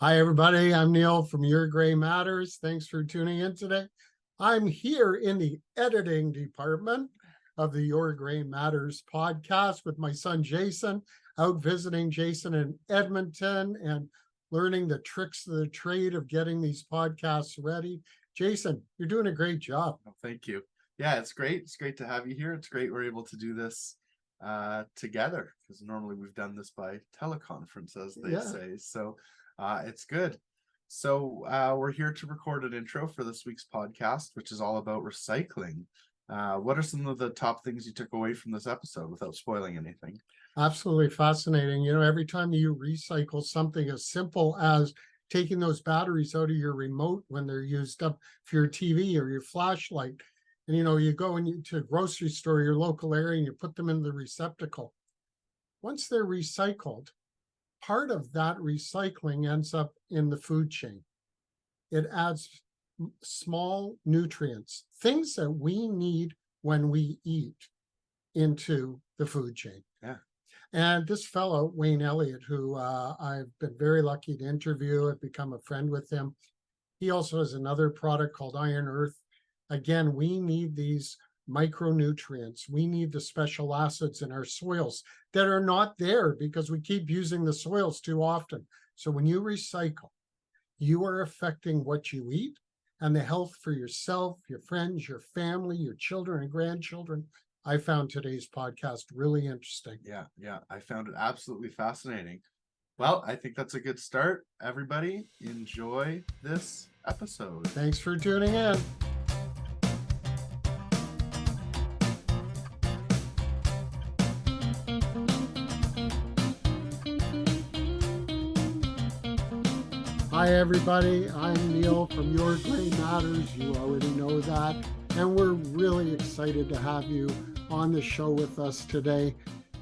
Hi, everybody. I'm Neil from Your Gray Matters. Thanks for tuning in today. I'm here in the editing department of the Your Gray Matters podcast with my son, Jason, out visiting Jason in Edmonton and learning the tricks of the trade of getting these podcasts ready. Jason, you're doing a great job. Oh, thank you. Yeah, it's great. It's great to have you here. It's great we're able to do this together, because normally we've done this by teleconference, as they say. So it's good. So we're here to record an intro for this week's podcast, which is all about recycling. What are some of the top things you took away from this episode without spoiling anything? Absolutely fascinating. You know, every time you recycle something as simple as taking those batteries out of your remote when they're used up for your TV or your flashlight, and you go to a grocery store, your local area, and you put them in the receptacle. Once they're recycled, part of that recycling ends up in the food chain. It adds small nutrients, things that we need when we eat, into the food chain. Yeah. And this fellow, Wayne Elliott, who I've been very lucky to interview, I've become a friend with him. He also has another product called Iron Earth. Again, we need these micronutrients. We need the special acids in our soils that are not there because we keep using the soils too often. So when you recycle, you are affecting what you eat and the health for yourself, your friends, your family, your children and grandchildren. I found today's podcast really interesting. Yeah, I found it absolutely fascinating. Well, I think that's a good start. Everybody, enjoy this episode. Thanks for tuning in. Hi, everybody. I'm Neil from Your Gray Matters. You already know that. And we're really excited to have you on the show with us today.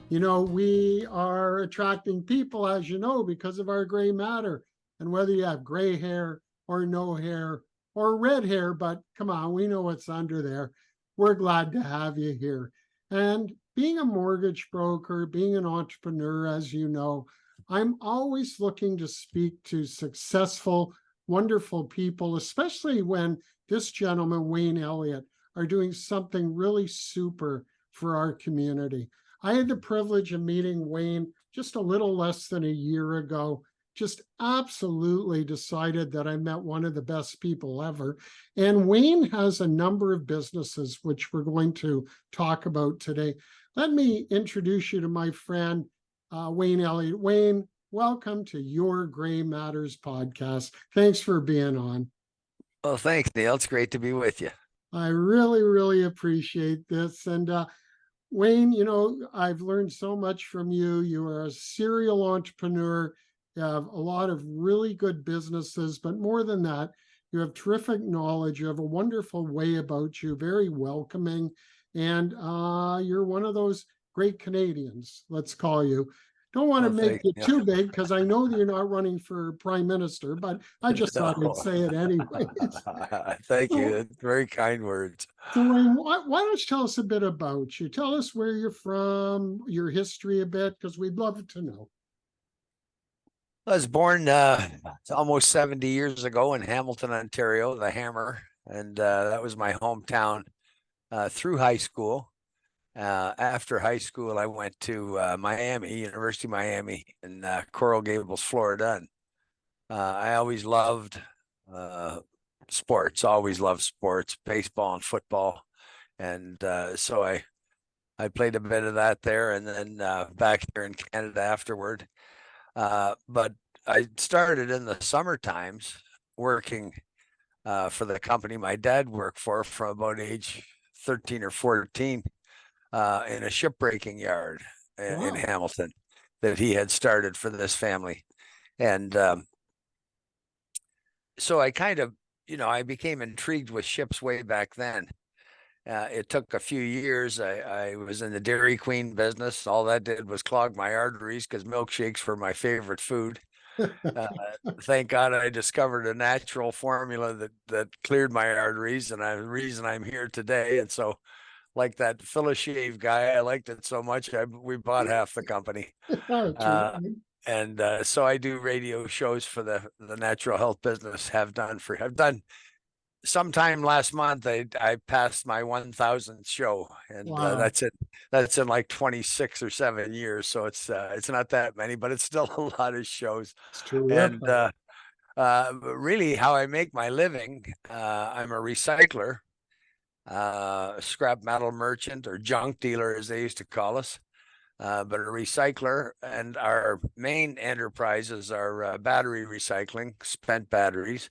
You know, we are attracting people, as you know, because of our gray matter. And whether you have gray hair or no hair or red hair, but come on, we know what's under there. We're glad to have you here. And being a mortgage broker, being an entrepreneur, as you know, I'm always looking to speak to successful, wonderful people, especially when this gentleman, Wayne Elliott, are doing something really super for our community. I had the privilege of meeting Wayne just a little less than a year ago. Just absolutely decided that I met one of the best people ever. And Wayne has a number of businesses, which we're going to talk about today. Let me introduce you to my friend, Wayne Elliott. Wayne, welcome to Your Gray Matters podcast. Thanks for being on. Well, thanks, Neil. It's great to be with you. I really, really appreciate this. And Wayne, you know, I've learned so much from you. You are a serial entrepreneur. You have a lot of really good businesses, but more than that, you have terrific knowledge. You have a wonderful way about you, very welcoming. And you're one of those great Canadians, let's call you. Don't want to make you too big because I know that you're not running for prime minister, but I just thought I'd say it anyways. Thank you. That's very kind words. So Wayne, why don't you tell us a bit about you? Tell us where you're from, your history a bit, because we'd love to know. I was born almost 70 years ago in Hamilton, Ontario, the Hammer, and that was my hometown through high school. After high school, I went to University of Miami in Coral Gables, Florida. And I always loved sports, baseball and football. And so I played a bit of that there and then back here in Canada afterward. But I started in the summer times working for the company my dad worked for from about age 13 or 14. In a shipbreaking yard in Hamilton that he had started for this family. And so I kind of, I became intrigued with ships way back then. It took a few years. I was in the Dairy Queen business. All that did was clog my arteries because milkshakes were my favorite food. Thank God I discovered a natural formula that cleared my arteries, and the reason I'm here today. And so, like that Phyllis Shave guy, I liked it so much we bought half the company. And so I do radio shows for the natural health business. I've done sometime last month. I passed my 1,000th show, and Wow. that's in like 26 or 7 years. So it's not that many, but it's still a lot of shows. It's And terrific. really, how I make my living, I'm a recycler, scrap metal merchant, or junk dealer, as they used to call us. But a recycler, and our main enterprises are battery recycling, spent batteries,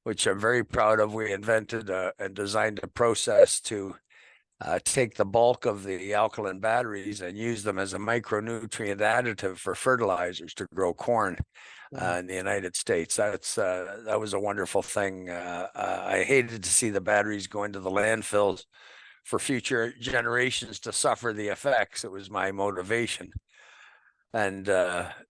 which I'm very proud of. We invented and designed a process to take the bulk of the alkaline batteries and use them as a micronutrient additive for fertilizers to grow corn in the United States. That was a wonderful thing. I hated to see the batteries go into the landfills for future generations to suffer the effects. It was my motivation. And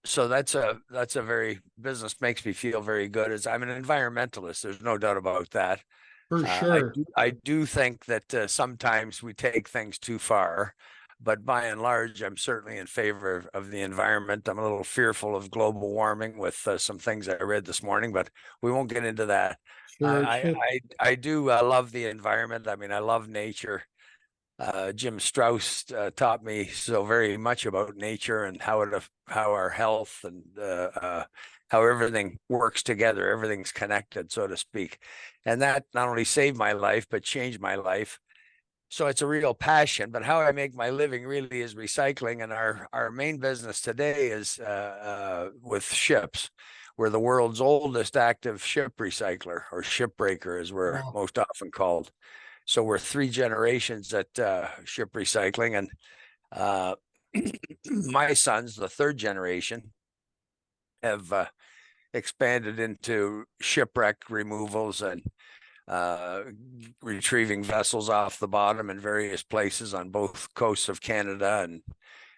so that's a very business makes me feel very good. As I'm an environmentalist, there's no doubt about that. For sure. I do think that sometimes we take things too far, but by and large, I'm certainly in favor of the environment. I'm a little fearful of global warming with some things I read this morning, but we won't get into that. Sure. I do love the environment. I mean, I love nature. Jim Strauss taught me so very much about nature and how our health and how everything works together. Everything's connected, so to speak. And that not only saved my life, but changed my life. So it's a real passion. But how I make my living really is recycling. And our main business today is with ships. We're the world's oldest active ship recycler, or shipbreaker, as we're most often called. So we're 3 generations at ship recycling, and my sons, the 3rd generation, have expanded into shipwreck removals and retrieving vessels off the bottom in various places on both coasts of Canada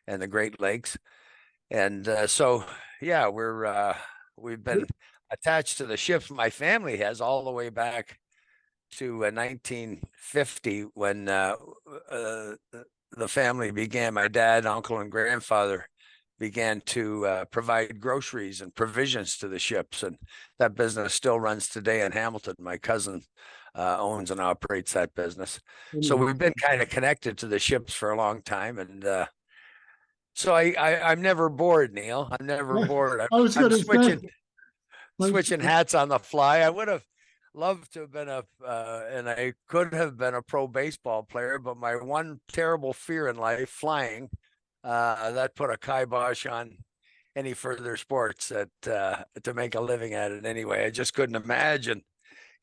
and the Great Lakes. And so, yeah, we've been attached to the ships my family has all the way back to 1950, when the family began, my dad, uncle, and grandfather began to provide groceries and provisions to the ships. And that business still runs today in Hamilton. My cousin owns and operates that business. So we've been kind of connected to the ships for a long time. And so I'm never bored, Neil. I'm never bored. I'm switching hats on the fly. I would have loved to have been and I could have been a pro baseball player, but my one terrible fear in life, flying, that put a kibosh on any further sports to make a living at it anyway. I just couldn't imagine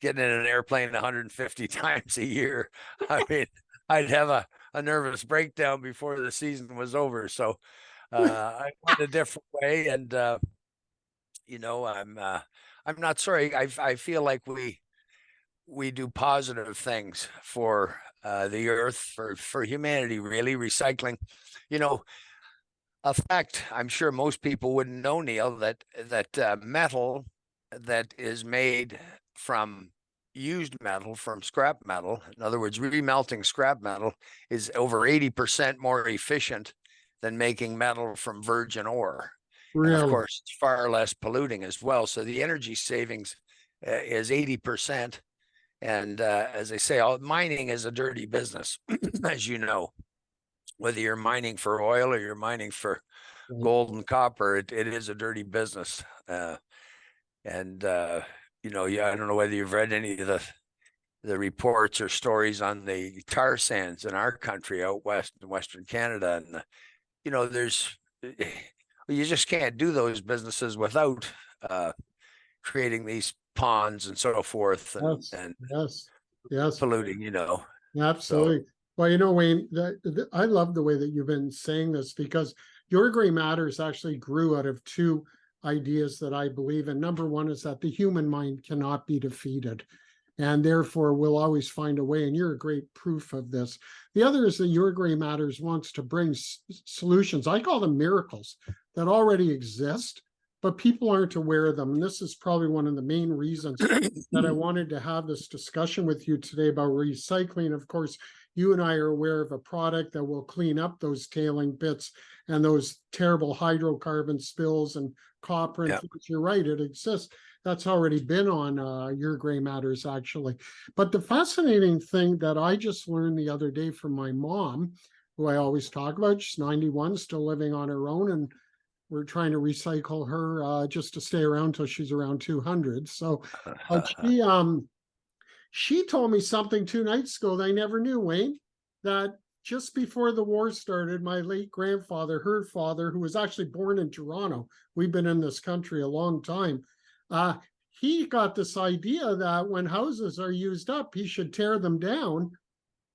getting in an airplane 150 times a year. I mean, I'd have a nervous breakdown before the season was over. So I went a different way, and I'm not sorry. I feel like we do positive things for the earth, for humanity, really. Recycling, a fact I'm sure most people wouldn't know, Neil, that metal that is made from used metal, from scrap metal, in other words, remelting scrap metal, is over 80% more efficient than making metal from virgin ore. And of course, it's far less polluting as well. So the energy savings is 80%. And as I say, mining is a dirty business, as you know. Whether you're mining for oil or you're mining for gold and copper, it is a dirty business. I don't know whether you've read any of the reports or stories on the tar sands in our country out west in Western Canada. And, you just can't do those businesses without creating these ponds and so forth, and yes, polluting, Absolutely. So, Well, Wayne, I love the way that you've been saying this, because Your Gray Matters actually grew out of 2 ideas that I believe in. Number one is that the human mind cannot be defeated, and therefore we'll always find a way. And you're a great proof of this. The other is that Your Gray Matters wants to bring solutions. I call them miracles that already exist, but people aren't aware of them. And this is probably one of the main reasons that I wanted to have this discussion with you today about recycling. Of course, you and I are aware of a product that will clean up those tailing pits and those terrible hydrocarbon spills and copper and things. You're right, it exists. That's already been on Your Gray Matters, actually. But the fascinating thing that I just learned the other day from my mom, who I always talk about, she's 91, still living on her own, and we're trying to recycle her just to stay around till she's around 200. So she told me something 2 nights ago that I never knew, Wayne, that just before the war started, my late grandfather, her father, who was actually born in Toronto, we've been in this country a long time, he got this idea that when houses are used up, he should tear them down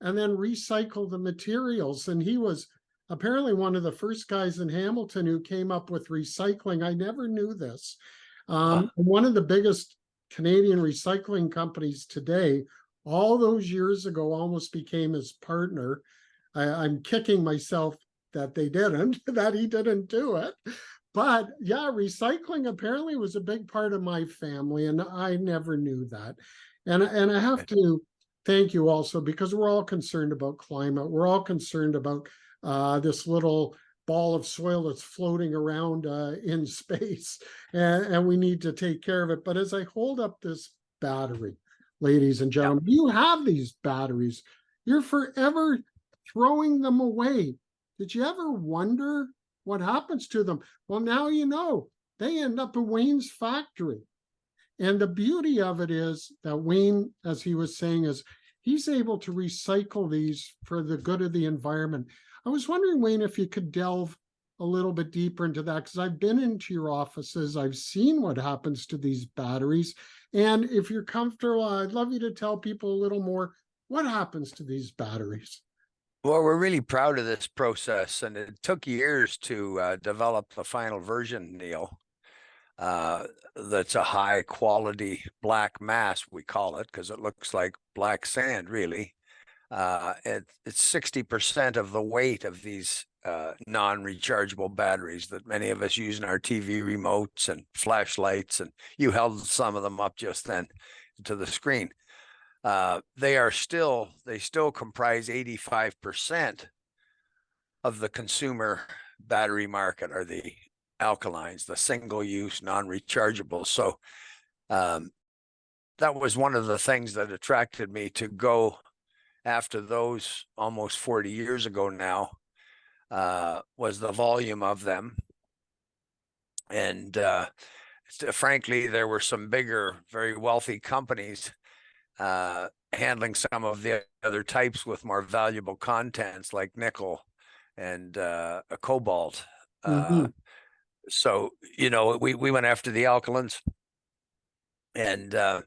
and then recycle the materials. And he was apparently one of the first guys in Hamilton who came up with recycling. I never knew this. One of the biggest Canadian recycling companies today, all those years ago, almost became his partner. I'm kicking myself that they didn't, that he didn't do it. But yeah, recycling apparently was a big part of my family, and I never knew that. And I have to thank you also, because we're all concerned about climate. We're all concerned about this little ball of soil that's floating around in space, and we need to take care of it. But as I hold up this battery, ladies and gentlemen, you have these batteries. You're forever throwing them away. Did you ever wonder what happens to them? Well, now you know. They end up in Wayne's factory. And the beauty of it is that Wayne, as he was saying, is he's able to recycle these for the good of the environment. I was wondering, Wayne, if you could delve a little bit deeper into that, because I've been into your offices. I've seen what happens to these batteries. And if you're comfortable, I'd love you to tell people a little more what happens to these batteries. Well, we're really proud of this process, and it took years to develop the final version, Neil. That's a high quality black mass, we call it, because it looks like black sand, really. It's 60% of the weight of these non-rechargeable batteries that many of us use in our TV remotes and flashlights, and you held some of them up just then to the screen. They still comprise 85% of the consumer battery market, are the alkalines, the single-use non-rechargeable. So that was one of the things that attracted me to go after those almost 40 years ago now, was the volume of them. And frankly, there were some bigger, very wealthy companies handling some of the other types with more valuable contents like nickel and a cobalt. So, we went after the alkalins, and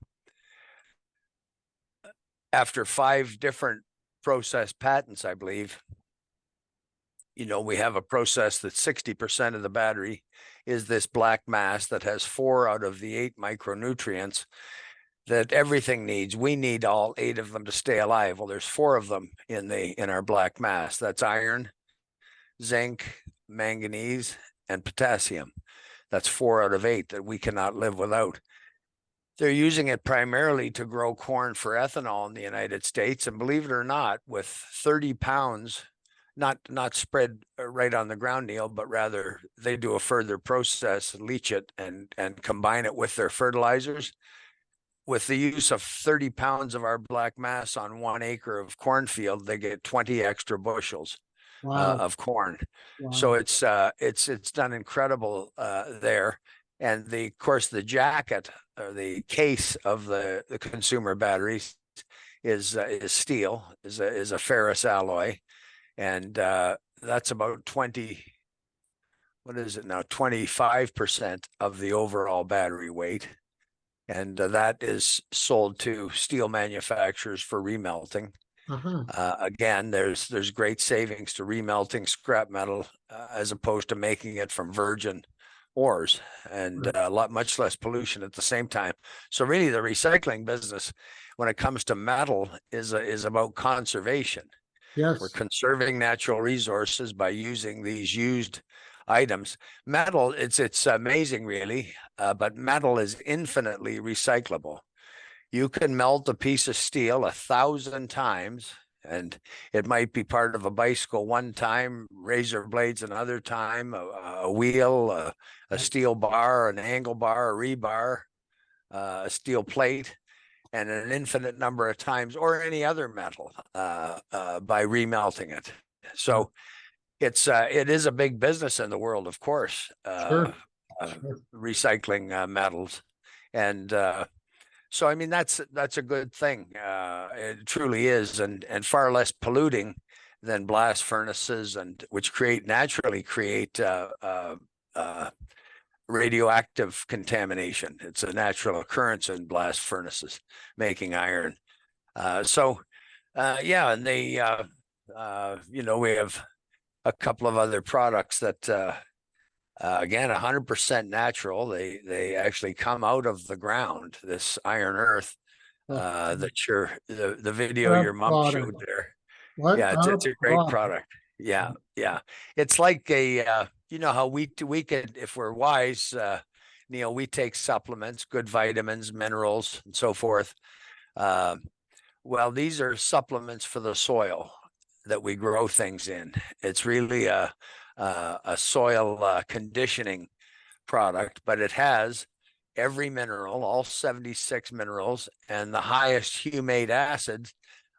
after 5 different process patents, I believe, we have a process that 60% of the battery is this black mass that has 4 out of the 8 micronutrients that everything needs. We need all 8 of them to stay alive. Well, there's 4 of them in our black mass. That's iron, zinc, manganese, and potassium. That's 4 out of 8 that we cannot live without. They're using it primarily to grow corn for ethanol in the United States. And believe it or not, with 30 pounds, not spread right on the ground, Neil, but rather they do a further process, leach it, and combine it with their fertilizers. With the use of 30 pounds of our black mass on 1 acre of cornfield, they get 20 extra bushels of corn. Wow. So it's done incredible there. And of course, the jacket or the case of the consumer batteries is steel, is a ferrous alloy, and that's about 25% of the overall battery weight. And that is sold to steel manufacturers for remelting. Again, there's great savings to remelting scrap metal as opposed to making it from virgin ores, and much less pollution at the same time. So really, the recycling business, when it comes to metal, is about conservation. Yes, we're conserving natural resources by using these used items. Metal, it's amazing, really, but metal is infinitely recyclable. You can melt a piece of steel 1,000 times, and it might be part of a bicycle one time, razor blades another time, a wheel, a steel bar, an angle bar, a rebar, a steel plate, and an infinite number of times, or any other metal, by remelting it. So it is a big business in the world, of course, Sure. Sure. recycling metals, and so I mean that's a good thing. It truly is, and far less polluting than blast furnaces, and which naturally create radioactive contamination. It's a natural occurrence in blast furnaces making iron. Yeah, and they we have a couple of other products that again 100% natural. They actually come out of the ground, this iron earth, that the video What a your mom product. showed there. What Yeah, a it's a great product. product. Yeah, yeah. It's like how we could, if we're wise, Neil, we take supplements, good vitamins, minerals, and so forth. Well, these are supplements for the soil that we grow things in. It's really a soil conditioning product, but it has every mineral, all 76 minerals, and the highest humate acids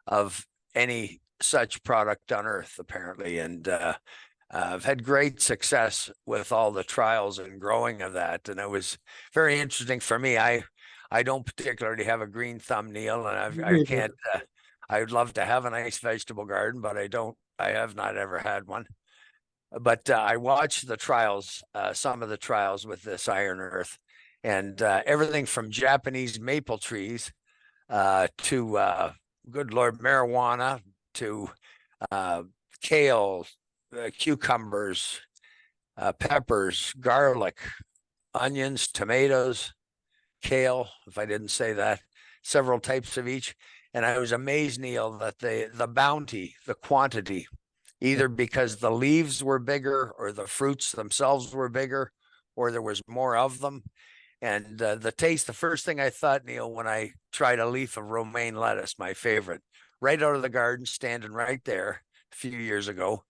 of any such product on Earth, apparently. And I've had great success with all the trials and growing of that, and it was very interesting for me. I don't particularly have a green thumb, Neil, and I can't. I would love to have a nice vegetable garden, but I don't. I have not ever had one. But I watched the trials, some of the trials with this iron earth, and everything from Japanese maple trees to good Lord, marijuana, to kale, cucumbers, peppers, garlic, onions, tomatoes, kale, if I didn't say that, several types of each. And I was amazed, Neil, that the bounty, the quantity, either because the leaves were bigger or the fruits themselves were bigger or there was more of them. And the taste, the first thing I thought, Neil, when I tried a leaf of romaine lettuce, my favorite, right out of the garden, standing right there a few years ago,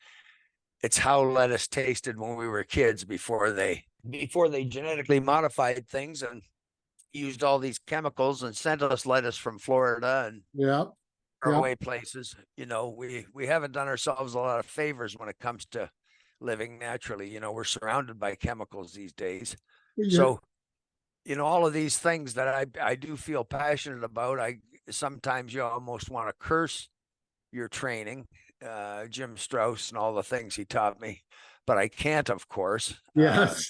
it's how lettuce tasted when we were kids before they genetically modified things and used all these chemicals and sent us lettuce from Florida and Yeah. faraway places. We haven't done ourselves a lot of favors when it comes to living naturally. We're surrounded by chemicals these days. Yeah. So, all of these things that I do feel passionate about, sometimes you almost want to curse your training, Jim Strauss and all the things he taught me, but I can't, of course. Yes.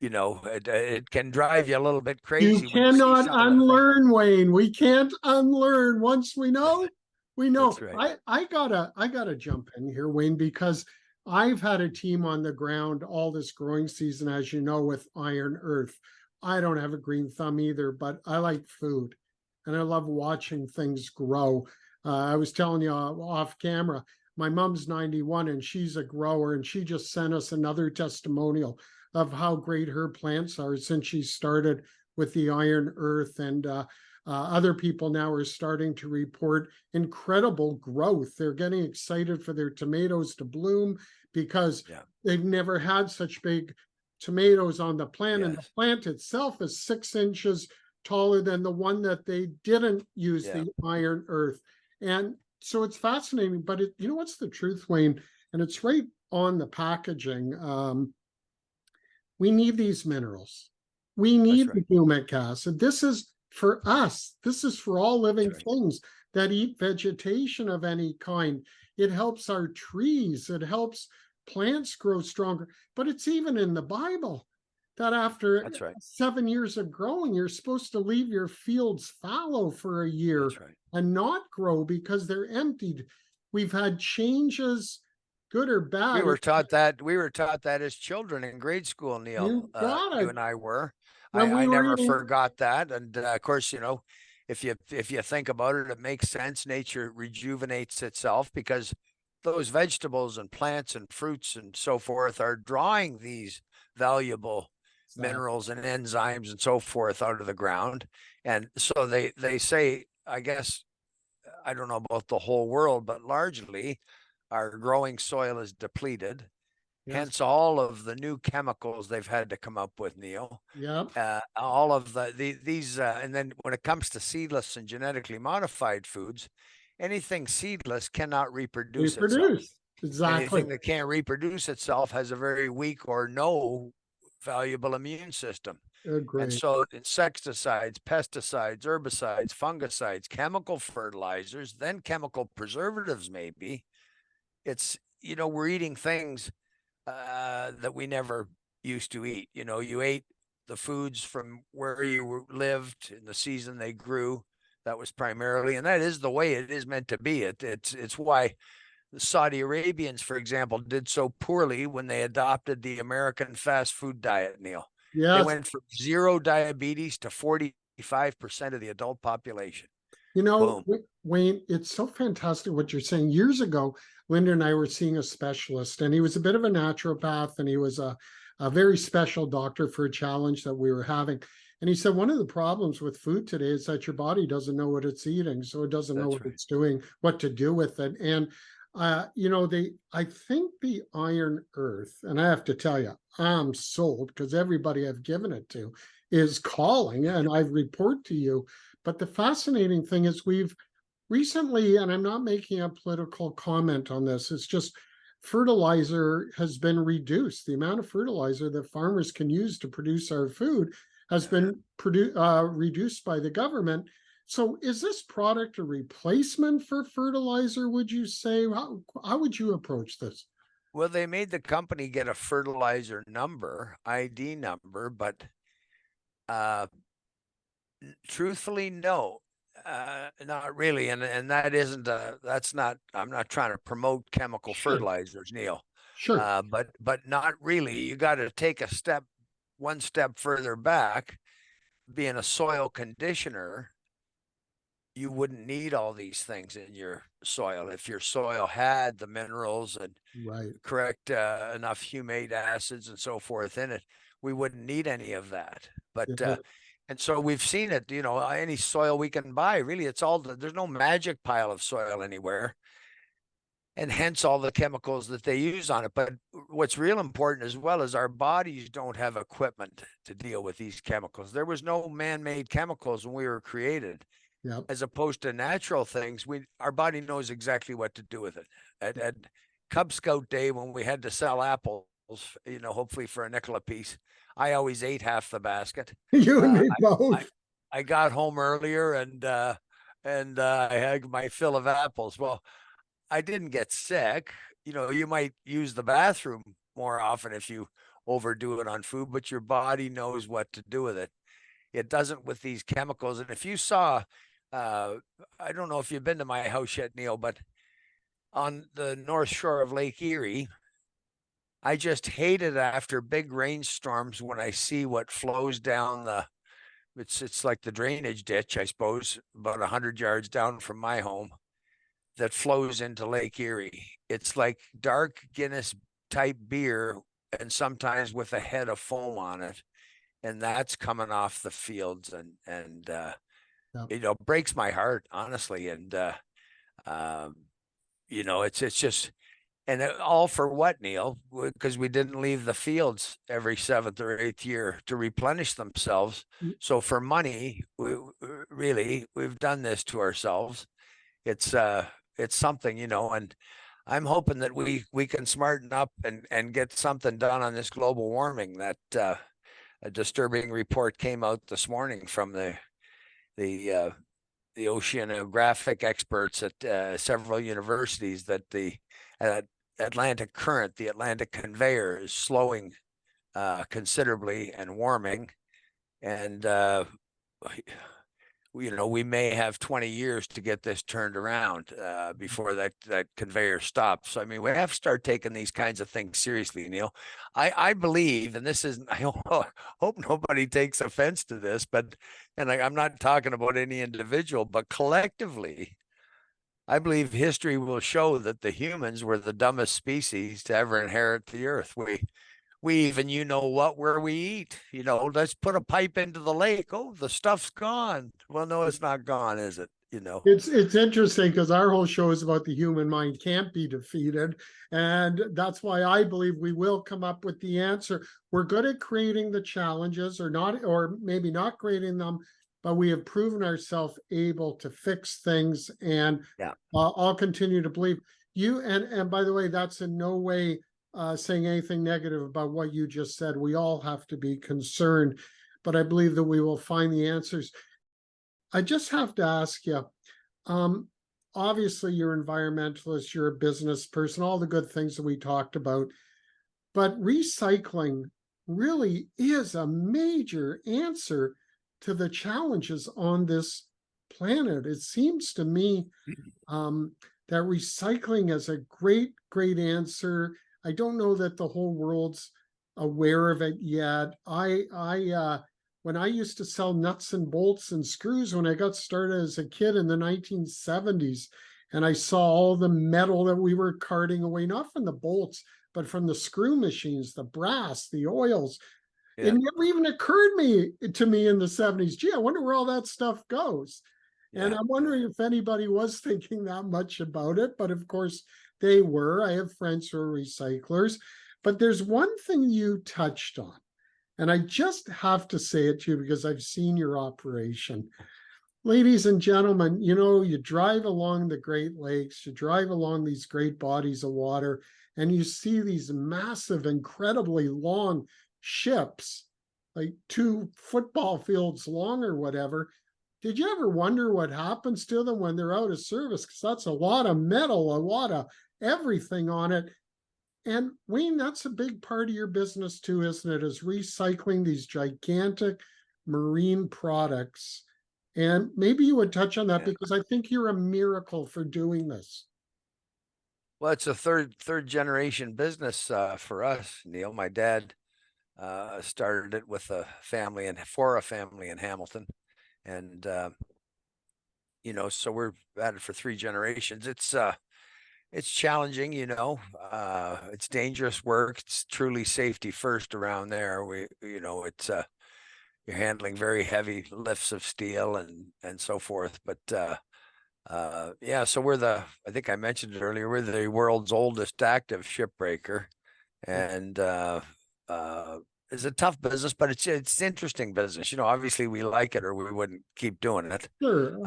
It can drive you a little bit You crazy when you see cannot some of the things. unlearn, Wayne. We can't unlearn. Once we know, we know. That's right. I gotta jump in here, Wayne, because I've had a team on the ground all this growing season, as you know, with Iron Earth. I don't have a green thumb either, but I like food and I love watching things grow. I was telling you off camera, my mom's 91 and she's a grower, and she just sent us another testimonial of how great her plants are since she started with the Iron Earth. And other people now are starting to report incredible growth. They're getting excited for their tomatoes to bloom because they've never had such big tomatoes on the plant. And the plant itself is 6 inches taller than the one that they didn't use the Iron Earth. And so it's fascinating. But you know what's the truth, Wayne? And it's right on the packaging. We need these minerals. We need the humic acid. This is for us. This is for all living things that eat vegetation of any kind. It helps our trees. It helps plants grow stronger. But it's even in the Bible that after 7 years of growing, you're supposed to leave your fields fallow for a year and not grow because they're emptied. We've had changes, good or bad. We were taught that as children in grade school, Neil. You got it. You and I were. I never forgot that. And of course, if you think about it, it makes sense. Nature rejuvenates itself because those vegetables and plants and fruits and so forth are drawing these valuable minerals and enzymes and so forth out of the ground. And so they say, I guess, I don't know about the whole world, but largely our growing soil is depleted. Yes. Hence all of the new chemicals they've had to come up with, Neil. Yep. All of these, and then when it comes to seedless and genetically modified foods, anything seedless cannot reproduce itself. Exactly. Anything that can't reproduce itself has a very weak or no valuable immune system. Agreed. And so insecticides, pesticides, herbicides, fungicides, chemical fertilizers, then chemical preservatives, maybe. It's, we're eating things that we never used to eat. You ate the foods from where you lived in the season they grew. That was primarily, and that is the way it is meant to be. It's why the Saudi Arabians, for example, did so poorly when they adopted the American fast food diet, Neil. Yes. They went from 0 diabetes to 45% of the adult population. Boom. Wayne, it's so fantastic what you're saying. Years ago, Linda and I were seeing a specialist, and he was a bit of a naturopath, and he was a very special doctor for a challenge that we were having. And he said, one of the problems with food today is that your body doesn't know what it's eating, so it doesn't know what it's doing, what to do with it. And I think the Iron Earth, and I have to tell you, I'm sold because everybody I've given it to is calling, and I report to you. But the fascinating thing is we've recently, and I'm not making a political comment on this, it's just fertilizer has been reduced. The amount of fertilizer that farmers can use to produce our food has been reduced by the government. So is this product a replacement for fertilizer, would you say? How would you approach this? Well, they made the company get a fertilizer number, ID number, but truthfully, no, not really. And that isn't that's not, I'm not trying to promote chemical fertilizers, Neil. Sure. But not really. You got to take one step further back. Being a soil conditioner, you wouldn't need all these things in your soil if your soil had the minerals and correct enough humate acids and so forth in it. We wouldn't need any of that. But and so we've seen it, any soil we can buy, really, there's no magic pile of soil anywhere. And hence all the chemicals that they use on it. But what's real important as well is our bodies don't have equipment to deal with these chemicals. There was no man-made chemicals when we were created. Yep. As opposed to natural things, our body knows exactly what to do with it. At Cub Scout Day, when we had to sell apples, hopefully for a nickel a piece, I always ate half the basket. You and me both. I got home earlier and I had my fill of apples. Well, I didn't get sick. You might use the bathroom more often if you overdo it on food, but your body knows what to do with it. It doesn't with these chemicals. And if you saw, I don't know if you've been to my house yet, Neil, but on the north shore of Lake Erie, I just hate it after big rainstorms when I see what flows down it's like the drainage ditch, I suppose, about 100 yards down from my home, that flows into Lake Erie. It's like dark Guinness type beer, and sometimes with a head of foam on it. And that's coming off the fields and breaks my heart, honestly. And, it's just, and all for what, Neil? Because we didn't leave the fields every 7th or 8th year to replenish themselves. So for money, we've done this to ourselves. It's something, and I'm hoping that we can smarten up and get something done on this global warming. That a disturbing report came out this morning from the oceanographic experts at several universities that the Atlantic current, the Atlantic conveyor, is slowing considerably and warming. And we may have 20 years to get this turned around before that conveyor stops. So, I mean, we have to start taking these kinds of things seriously, Neil. I believe, and this is, I hope nobody takes offense to this, but, and I'm not talking about any individual, but collectively, I believe history will show that the humans were the dumbest species to ever inherit the earth. We even, where we eat, let's put a pipe into the lake. Oh, the stuff's gone. Well, no, it's not gone, is it? It's interesting because our whole show is about the human mind can't be defeated. And that's why I believe we will come up with the answer. We're good at creating the challenges or not, or maybe not creating them, but we have proven ourselves able to fix things. And Yeah. I'll continue to believe you. And by the way, that's in no way saying anything negative about what you just said. We all have to be concerned, but I believe that we will find the answers. I just have to ask you, um, obviously you're an environmentalist, you're a business person, all the good things that we talked about, but recycling really is a major answer to the challenges on this planet. It seems to me that recycling is a great, great answer. I don't know that the whole world's aware of it yet. When I used to sell nuts and bolts and screws when I got started as a kid in the 1970s, and I saw all the metal that we were carting away, not from the bolts, but from the screw machines, the brass, the oils. Yeah. It never even occurred to me in the 70s, gee, I wonder where all that stuff goes. Yeah. And I'm wondering if anybody was thinking that much about it, but of course they were. I have friends who are recyclers, but there's one thing you touched on. And I just have to say it to you because I've seen your operation. Ladies and gentlemen, you drive along the Great Lakes, you drive along these great bodies of water, and you see these massive, incredibly long ships, like 2 football fields long or whatever. Did you ever wonder what happens to them when they're out of service? Because that's a lot of metal, a lot of everything on it. And Wayne, that's a big part of your business too, isn't it? Is recycling these gigantic marine products. And maybe you would touch on that because I think you're a miracle for doing this. Well, it's a third generation business for us, Neil. My dad started it with a family and for a family in Hamilton. And, so we're at it for 3 generations. It's challenging, it's dangerous work. It's truly safety first around there. It's you're handling very heavy lifts of steel and so forth. But so I think I mentioned it earlier, we're the world's oldest active shipbreaker. And it's a tough business, but it's interesting business. Obviously we like it or we wouldn't keep doing it. Sure.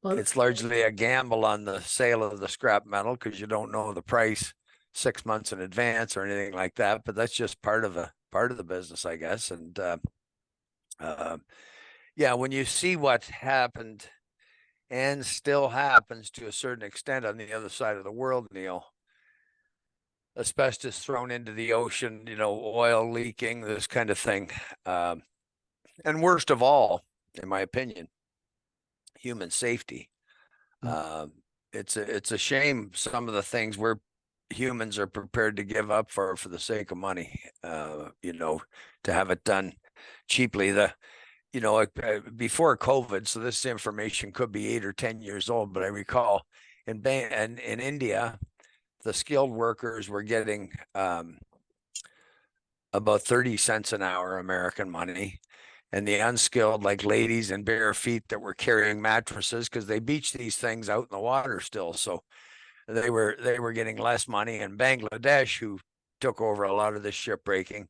But it's largely a gamble on the sale of the scrap metal because you don't know the price 6 months in advance or anything like that. But that's just part of the business, I guess. And when you see what happened and still happens to a certain extent on the other side of the world, Neil, asbestos thrown into the ocean, oil leaking, this kind of thing. And worst of all, in my opinion, human safety. It's a shame some of the things where humans are prepared to give up for the sake of money, to have it done cheaply. Before COVID, so this information could be 8 or 10 years old, but I recall in India, the skilled workers were getting about 30 cents an hour American money. And the unskilled, like ladies in bare feet that were carrying mattresses, because they beach these things out in the water still. So they were getting less money. In Bangladesh, who took over a lot of this shipbreaking,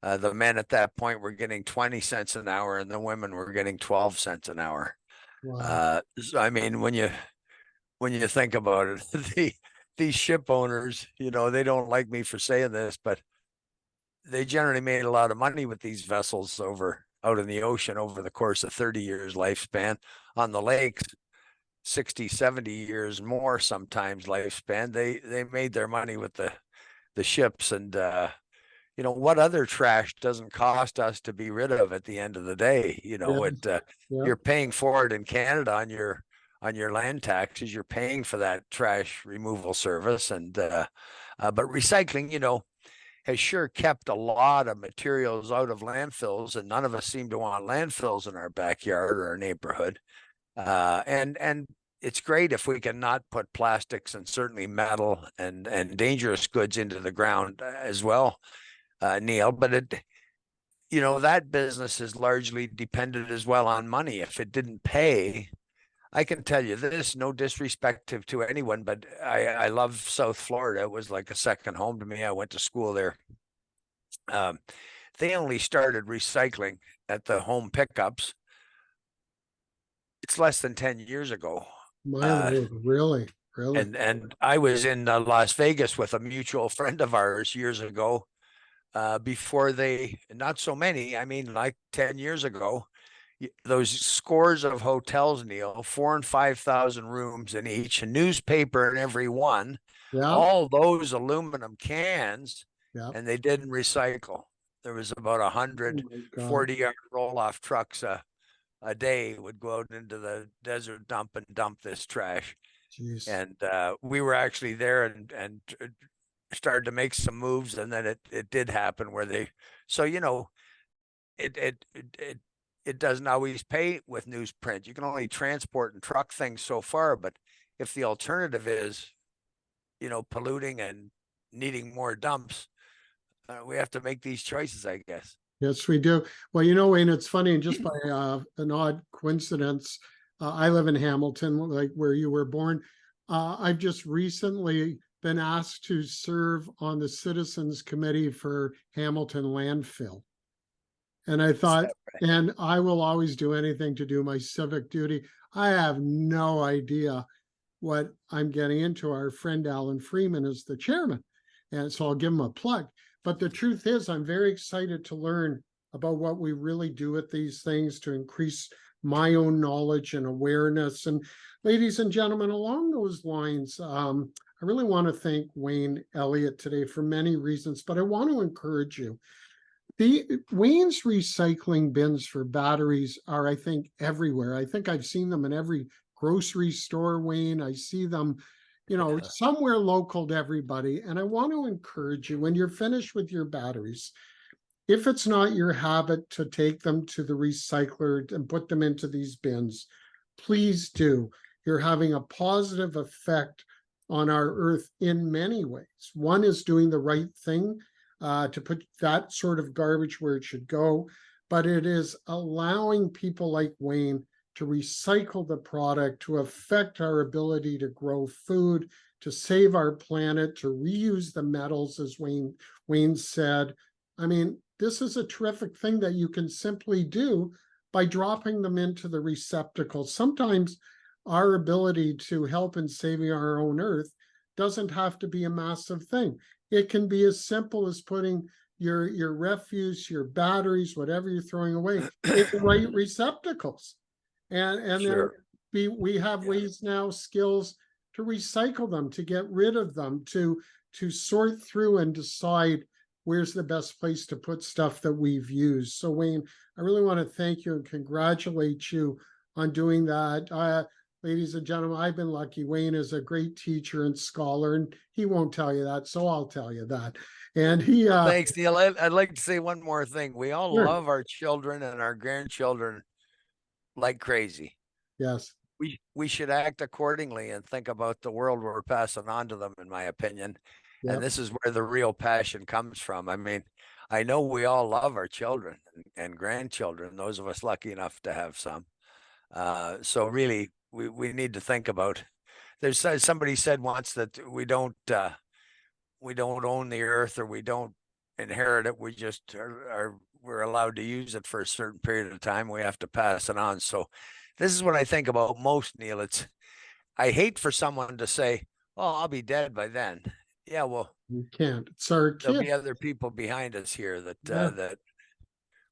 the men at that point were getting 20 cents an hour and the women were getting 12 cents an hour. Wow. So, I mean, when you think about it, these ship owners, they don't like me for saying this, but they generally made a lot of money with these vessels out in the ocean over the course of 30 years lifespan. On the lakes, 60, 70 years more sometimes lifespan. They made their money with the ships. And what other trash doesn't cost us to be rid of at the end of the day? You're paying for it in Canada on your land taxes. You're paying for that trash removal service. And but recycling, has sure kept a lot of materials out of landfills, and none of us seem to want landfills in our backyard or our neighborhood. And it's great if we can not put plastics and certainly metal and dangerous goods into the ground as well, Neil. But that business is largely dependent as well on money. If it didn't pay, I can tell you this, no disrespect to anyone, but I love South Florida. It was like a second home to me. I went to school there. They only started recycling at the home pickups. It's less than 10 years ago. My Lord, really? And I was in Las Vegas with a mutual friend of ours years ago, before not so many, I mean, like 10 years ago, those scores of hotels, Neil, 4,000 and 5,000 rooms in each, a newspaper in every one, Yeah. all those aluminum cans, Yeah. and they didn't recycle. There was about 100 40-yard roll-off trucks a day would go out into the desert dump and dump this trash. Jeez. And we were actually there and started to make some moves, and then it did happen where so it doesn't always pay with newsprint. You can only transport and truck things so far, but if the alternative is polluting and needing more dumps, we have to make these choices, I guess. Yes, we do. Well, Wayne, it's funny, and just by an odd coincidence, I live in Hamilton, like where you were born. I've just recently been asked to serve on the Citizens Committee for Hamilton Landfill. And I thought, and I will always do anything to do my civic duty. I have no idea what I'm getting into. Our friend Alan Freeman is the chairman, and so I'll give him a plug. But the truth is, I'm very excited to learn about what we really do with these things to increase my own knowledge and awareness. And ladies and gentlemen, along those lines, I really want to thank Wayne Elliott today for many reasons, but I want to encourage you. Wayne's recycling bins for batteries are, I think, everywhere. I think I've seen them in every grocery store, Wayne. I see them, somewhere local to everybody. And I want to encourage you, when you're finished with your batteries, if it's not your habit to take them to the recycler and put them into these bins, please do. You're having a positive effect on our earth in many ways. One is doing the right thing, to put that sort of garbage where it should go, but it is allowing people like Wayne to recycle the product, to affect our ability to grow food, to save our planet, to reuse the metals, as Wayne said. I mean, this is a terrific thing that you can simply do by dropping them into the receptacle. Sometimes our ability to help in saving our own earth doesn't have to be a massive thing. It can be as simple as putting your refuse, your batteries, whatever you're throwing away, in the right receptacles. And Sure. we have ways now, skills to recycle them, to get rid of them, to sort through and decide where's the best place to put stuff that we've used. So Wayne, I really want to thank you and congratulate you on doing that. Ladies and gentlemen, I've been lucky. Wayne is a great teacher and scholar, and he won't tell you that, so I'll tell you that. And he Thanks, Neil. I'd like to say one more thing. We all Sure. love our children and our grandchildren like crazy. Yes. We should act accordingly and think about the world we're passing on to them, in my opinion. Yep. And this is where the real passion comes from. I mean, I know we all love our children and grandchildren, those of us lucky enough to have some. So really, we need to think about. There's somebody said once that we don't own the earth, or we don't inherit it. We just we're allowed to use it for a certain period of time. We have to pass it on. So this is what I think about most, Neil. I hate for someone to say, "Oh, I'll be dead by then." Yeah, well, you can't. It's our there'll kid. be other people behind us here that Yeah. that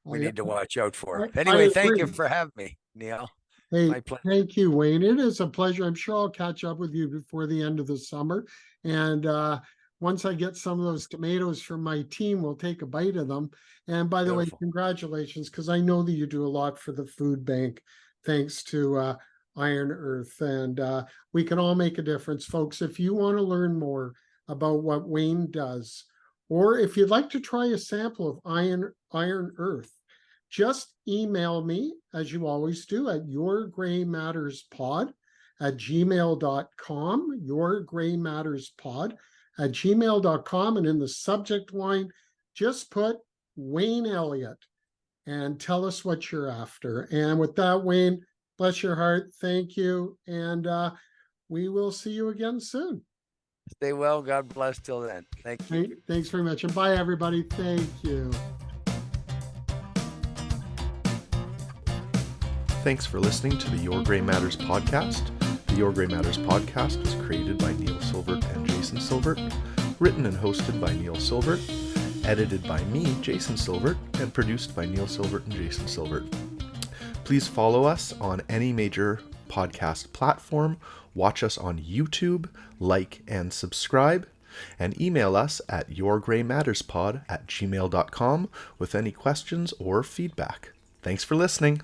we need to watch out for. I Anyway, thank you agree. for having me, Neil. Hey, My pleasure. thank you, Wayne. It is a pleasure. I'm sure I'll catch up with you before the end of the summer. And once I get some of those tomatoes from my team, we'll take a bite of them. And by the Beautiful. way, congratulations, because I know that you do a lot for the food bank, thanks to Iron Earth. And we can all make a difference, folks. If you want to learn more about what Wayne does, or if you'd like to try a sample of Iron Earth, just email me, as you always do, at yourgraymatterspod at gmail.com, yourgraymatterspod@gmail.com. And in the subject line, just put Wayne Elliott and tell us what you're after. And with that, Wayne, bless your heart. Thank you. And we will see you again soon. Stay well. God bless till then. Thank you. Thanks very much. And bye, everybody. Thank you. Thanks for listening to the Your Gray Matters podcast. The Your Gray Matters podcast was created by Neil Silvert and Jason Silvert, written and hosted by Neil Silvert, edited by me, Jason Silvert, and produced by Neil Silvert and Jason Silvert. Please follow us on any major podcast platform, watch us on YouTube, like and subscribe, and email us at yourgraymatterspod@gmail.com with any questions or feedback. Thanks for listening.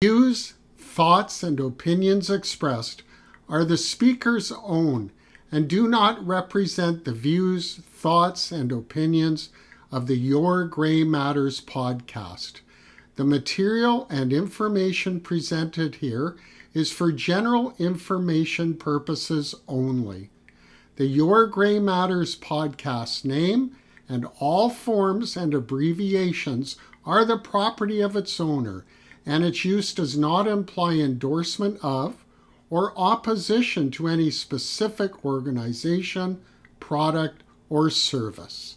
Views, thoughts, and opinions expressed are the speaker's own and do not represent the views, thoughts, and opinions of the Your Gray Matters podcast. The material and information presented here is for general information purposes only. The Your Gray Matters podcast name and all forms and abbreviations are the property of its owner, and its use does not imply endorsement of or opposition to any specific organization, product, or service.